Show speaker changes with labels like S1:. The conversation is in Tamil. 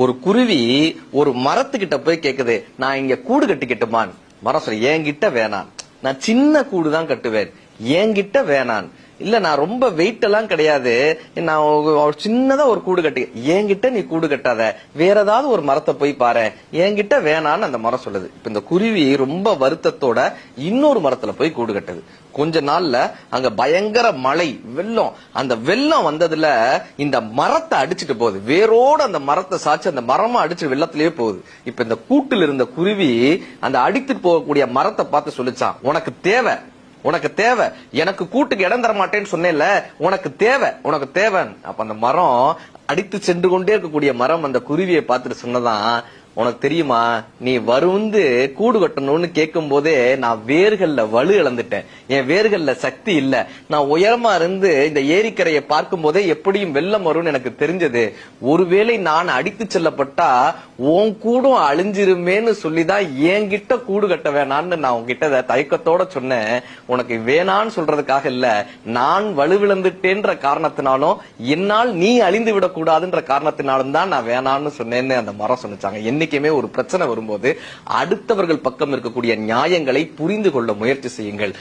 S1: ஒரு குருவி ஒரு மரத்துக்கிட்ட போய் கேக்குது, நான் இங்க கூடு கட்டிக்கட்டுமான். மரம் சொல்ல, என்கிட்ட வேணாம், நான் சின்ன கூடு தான் கட்டுவேன், என்கிட்ட வேணான். இல்ல நான் ரொம்ப வெயிட் எல்லாம் கிடையாது, நான் சின்னதா ஒரு கூடு கட்டி, என்கிட்ட நீ கூடு கட்டாத, வேற ஏதாவது ஒரு மரத்தை போய் பாரு, என்கிட்ட வேணான்னு அந்த மரம் சொல்லுது. இப்ப இந்த குருவி ரொம்ப வருத்தத்தோட இன்னொரு மரத்துல போய் கூடு கட்டுது. கொஞ்ச நாள்ல அங்க பயங்கர மழை, வெள்ளம். அந்த வெள்ளம் வந்ததுல இந்த மரத்தை அடிச்சுட்டு போகுது, வேரோட அந்த மரத்தை சாச்சு அந்த மரமா அடிச்சு வெள்ளத்திலேயே போகுது. இப்ப இந்த கூட்டில் இருந்த குருவி அந்த அடித்துட்டு போகக்கூடிய மரத்தை பார்த்து சொல்லிச்சான், உனக்கு தேவை, உனக்கு தேவை, எனக்கு கூட்டுக்கு இடம் தர மாட்டேன்னு சொன்னேன்ல, உனக்கு தேவை, உனக்கு தேவை. அப்ப அந்த மரம், அடித்து சென்று கொண்டே இருக்கக்கூடிய மரம் அந்த குருவியை பார்த்துட்டு சொன்னதான், உனக்கு தெரியுமா, நீ வந்து கூடு கட்டணும்னு கேட்கும் போதே நான் வேர்கள்ல வலு இழந்துட்டேன், என் வேர்கள்ல சக்தி இல்ல, நான் உயரமா இருந்து இந்த ஏரிக்கரையை பார்க்கும் போதே எப்படியும் வெள்ளம் வரும்னு எனக்கு தெரிஞ்சது, ஒருவேளை நான் அடித்து செல்லப்பட்டா உன் கூடும் அழிஞ்சிருமேன்னு சொல்லிதான் என்கிட்ட கூடு கட்ட வேணான்னு நான் உன்கிட்ட தயக்கத்தோட சொன்னேன். உனக்கு வேணான்னு சொல்றதுக்காக இல்ல, நான் வலுவிழந்துட்டேன்ற காரணத்தினாலும் என்னால் நீ அழிந்து விடக்கூடாதுன்ற காரணத்தினாலும் தான் நான் வேணான்னு சொன்னேன்னு அந்த மரம் சொன்னாங்க. என்னைக்குமே ஒரு பிரச்சனை வரும்போது அடுத்தவர்கள் பக்கம் இருக்கக்கூடிய நியாயங்களை புரிந்து கொள்ள முயற்சி செய்யுங்கள்.